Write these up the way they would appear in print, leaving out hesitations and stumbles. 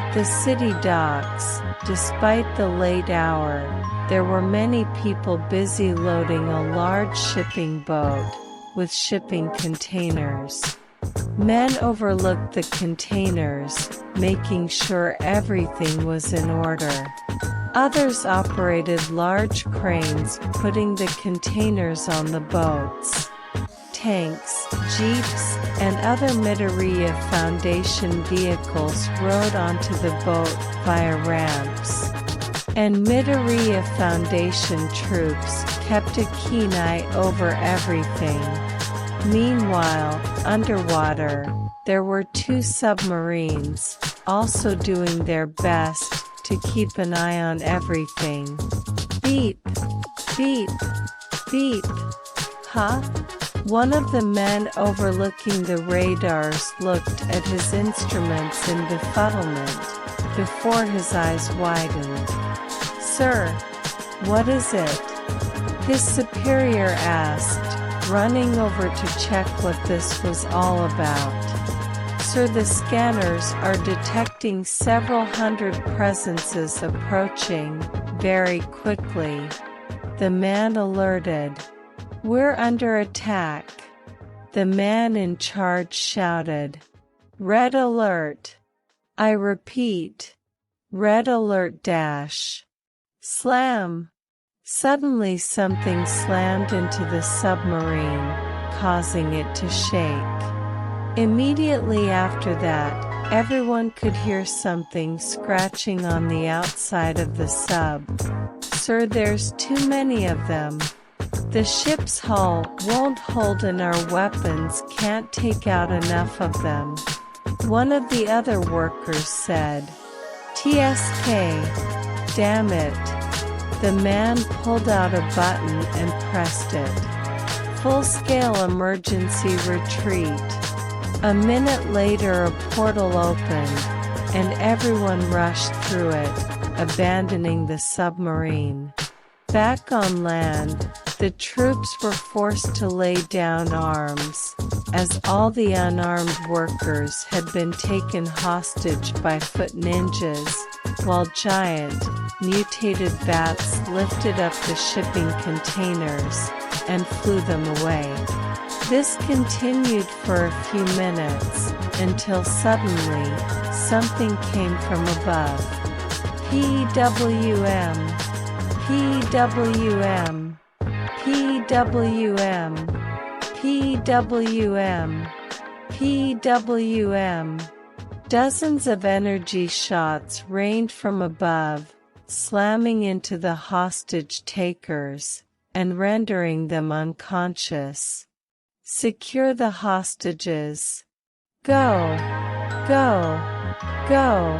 At the city docks, despite the late hour, there were many people busy loading a large shipping boat with shipping containers. Men overlooked the containers, making sure everything was in order. Others operated large cranes, putting the containers on the boats. Tanks, jeeps, and other Midoriya Foundation vehicles rode onto the boat via ramps. And Midoriya Foundation troops kept a keen eye over everything. Meanwhile, underwater, there were 2 submarines, also doing their best to keep an eye on everything. Beep, beep, beep. Huh? One of the men overlooking the radars looked at his instruments in befuddlement, before his eyes widened. "Sir, what is it?" his superior asked, running over to check what this was all about. "Sir, the scanners are detecting several hundred presences approaching, very quickly," the man alerted. "We're under attack," the man in charge shouted. "Red alert. I repeat, red alert dash." Slam! Suddenly something slammed into the submarine, causing it to shake. Immediately after that, everyone could hear something scratching on the outside of the sub. "Sir, there's too many of them. The ship's hull won't hold and our weapons can't take out enough of them," one of the other workers said. "TSK, damn it." The man pulled out a button and pressed it. Full-scale emergency retreat. A minute later a portal opened, and everyone rushed through it, abandoning the submarine. Back on land, the troops were forced to lay down arms, as all the unarmed workers had been taken hostage by foot ninjas, while giant, mutated bats lifted up the shipping containers and flew them away. This continued for a few minutes, until suddenly, something came from above. PWM, PWM, PWM, PWM, PWM. Dozens of energy shots rained from above, slamming into the hostage takers, and rendering them unconscious. "Secure the hostages. Go! Go! Go!"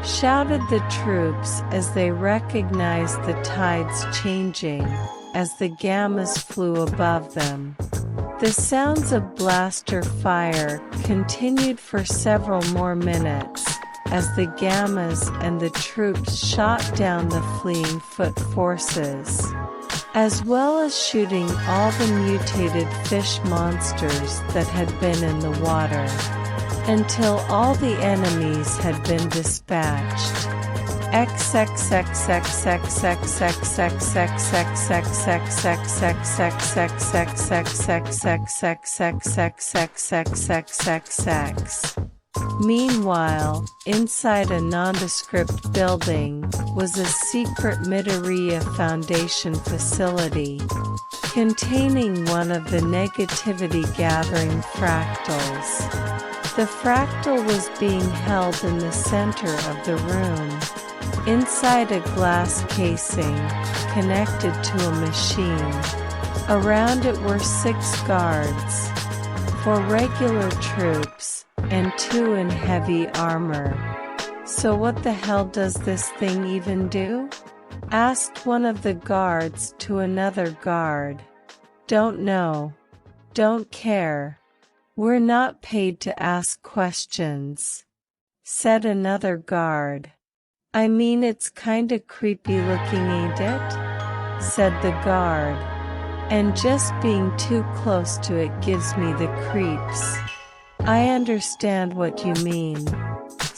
shouted the troops as they recognized the tides changing, as the gammas flew above them. The sounds of blaster fire continued for several more minutes, as the gammas and the troops shot down the fleeing foot forces, as well as shooting all the mutated fish monsters that had been in the water, until all the enemies had been dispatched. Meanwhile, inside a nondescript building was a secret Midoriya Foundation facility, containing one of the negativity-gathering fractals. The fractal was being held in the center of the room, inside a glass casing, connected to a machine. Around it were 6 guards, 4 regular troops, and 2 in heavy armor. "So what the hell does this thing even do?" asked one of the guards to another guard. "Don't know. Don't care. We're not paid to ask questions," said another guard. "I mean, it's kinda creepy looking, ain't it?" said the guard. "And just being too close to it gives me the creeps." "I understand what you mean,"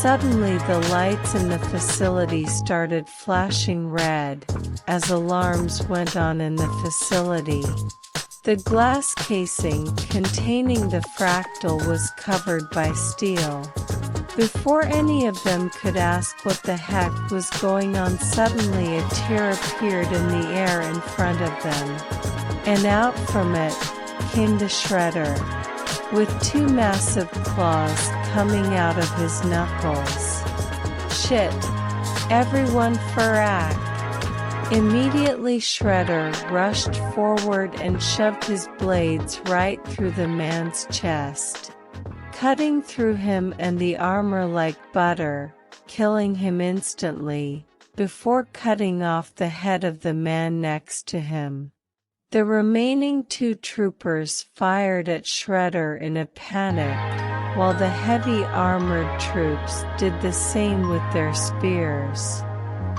Suddenly the lights in the facility started flashing red, as alarms went on in the facility. The glass casing containing the fractal was covered by steel. Before any of them could ask what the heck was going on, suddenly a tear appeared in the air in front of them. And out from it came the Shredder, with two massive claws coming out of his knuckles. Shit! Everyone frack! Immediately Shredder rushed forward and shoved his blades right through the man's chest, cutting through him and the armor like butter, killing him instantly, before cutting off the head of the man next to him. The remaining two troopers fired at Shredder in a panic, while the heavy armored troops did the same with their spears.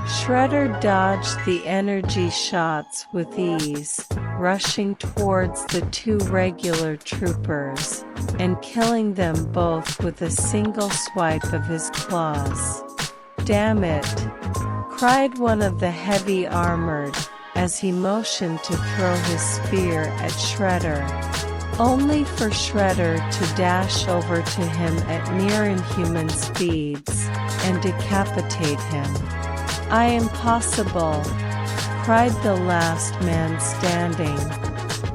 Shredder dodged the energy shots with ease, rushing towards the two regular troopers, and killing them both with a single swipe of his claws. "Damn it!" cried one of the heavy armored, as he motioned to throw his spear at Shredder, only for Shredder to dash over to him at near inhuman speeds, and decapitate him. "I am possible!" cried the last man standing.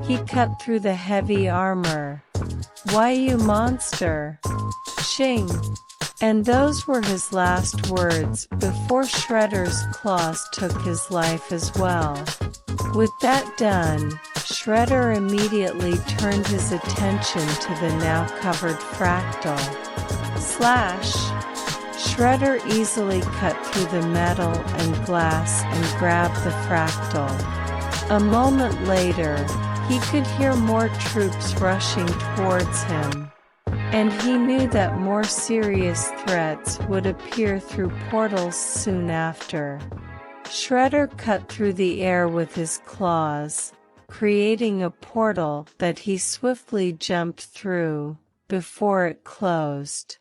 He cut through the heavy armor. "Why, you monster!" Shing! And those were his last words before Shredder's claws took his life as well. With that done, Shredder immediately turned his attention to the now covered fractal. Slash! Shredder easily cut through the metal and glass and grabbed the fractal. A moment later, he could hear more troops rushing towards him. And he knew that more serious threats would appear through portals soon after. Shredder cut through the air with his claws, creating a portal that he swiftly jumped through, before it closed.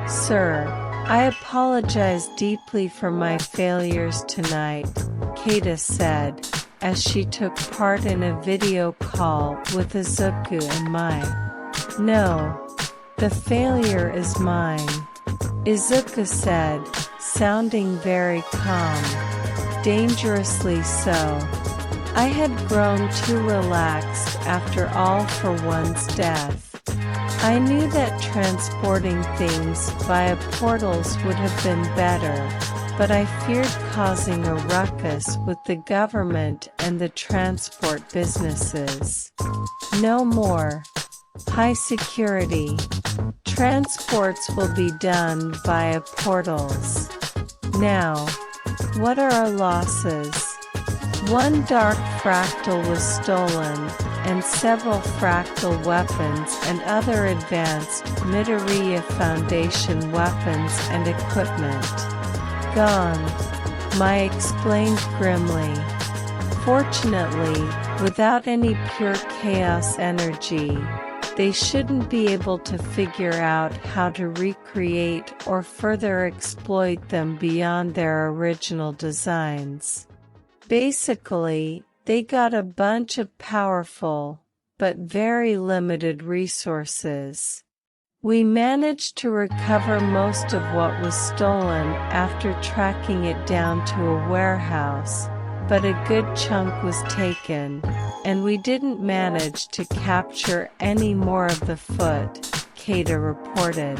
Sir, I apologize deeply for my failures tonight, Kata said, as she took part in a video call with Izuku and Mai. No. The failure is mine, Izuku said, sounding very calm. Dangerously so. I had grown too relaxed after all for one's death. I knew that transporting things via portals would have been better, but I feared causing a ruckus with the government and the transport businesses. No more. High security. Transports will be done via portals. Now, what are our losses? One dark fractal was stolen, and several fractal weapons and other advanced Midoriya Foundation weapons and equipment. Gone, Mai explained grimly. Fortunately, without any pure chaos energy, they shouldn't be able to figure out how to recreate or further exploit them beyond their original designs. Basically, they got a bunch of powerful, but very limited resources. We managed to recover most of what was stolen after tracking it down to a warehouse, but a good chunk was taken, and we didn't manage to capture any more of the foot, Kata reported.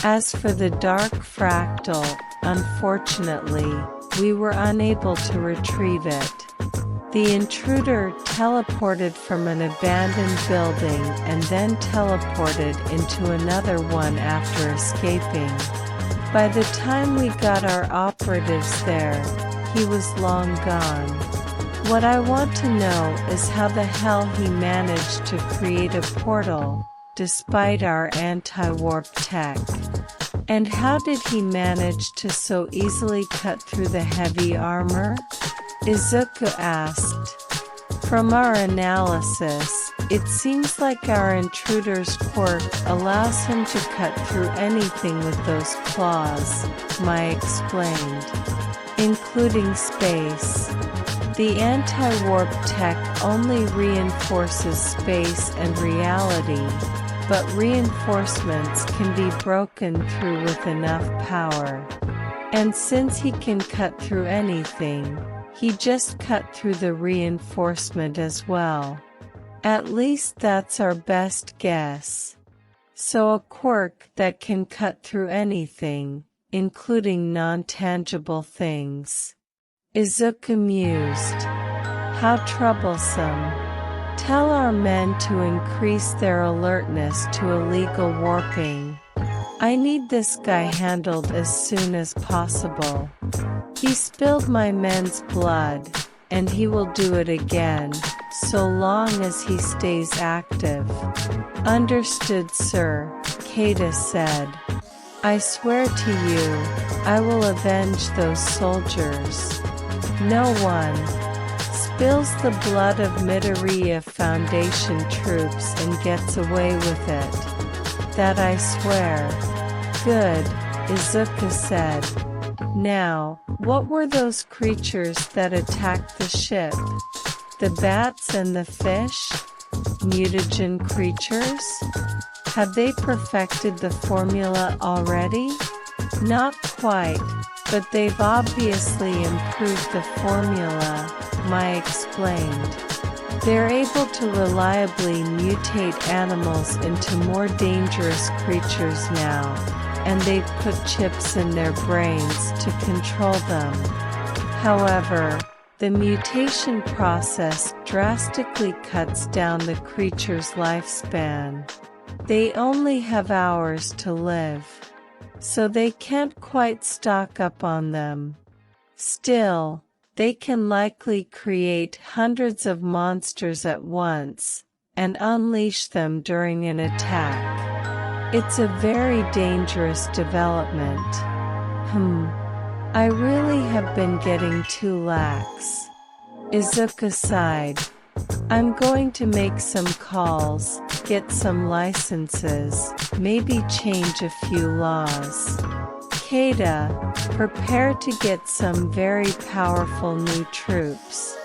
As for the dark fractal, unfortunately, we were unable to retrieve it. The intruder teleported from an abandoned building and then teleported into another one after escaping. By the time we got our operatives there, he was long gone. What I want to know is how the hell he managed to create a portal, despite our anti-warp tech. And how did he manage to so easily cut through the heavy armor? Izuku asked. From our analysis, it seems like our intruder's quirk allows him to cut through anything with those claws, Mai explained. Including space. The anti-warp tech only reinforces space and reality, but reinforcements can be broken through with enough power. And since he can cut through anything, he just cut through the reinforcement as well. At least that's our best guess. So a quirk that can cut through anything, including non-tangible things. Izuku mused. How troublesome. Tell our men to increase their alertness to illegal warping. I need this guy handled as soon as possible. He spilled my men's blood, and he will do it again, so long as he stays active. Understood, sir, Keita said. I swear to you, I will avenge those soldiers. No one spills the blood of Midoriya Foundation troops and gets away with it. That I swear. Good, Izuku said. Now, what were those creatures that attacked the ship? The bats and the fish? Mutagen creatures? Have they perfected the formula already? Not quite, but they've obviously improved the formula, Mai explained. They're able to reliably mutate animals into more dangerous creatures now, and they've put chips in their brains to control them. However, the mutation process drastically cuts down the creature's lifespan. They only have hours to live, so they can't quite stock up on them. Still, they can likely create hundreds of monsters at once, and unleash them during an attack. It's a very dangerous development. I really have been getting too lax. Izuku sighed. I'm going to make some calls, get some licenses, maybe change a few laws. Keita, prepare to get some very powerful new troops.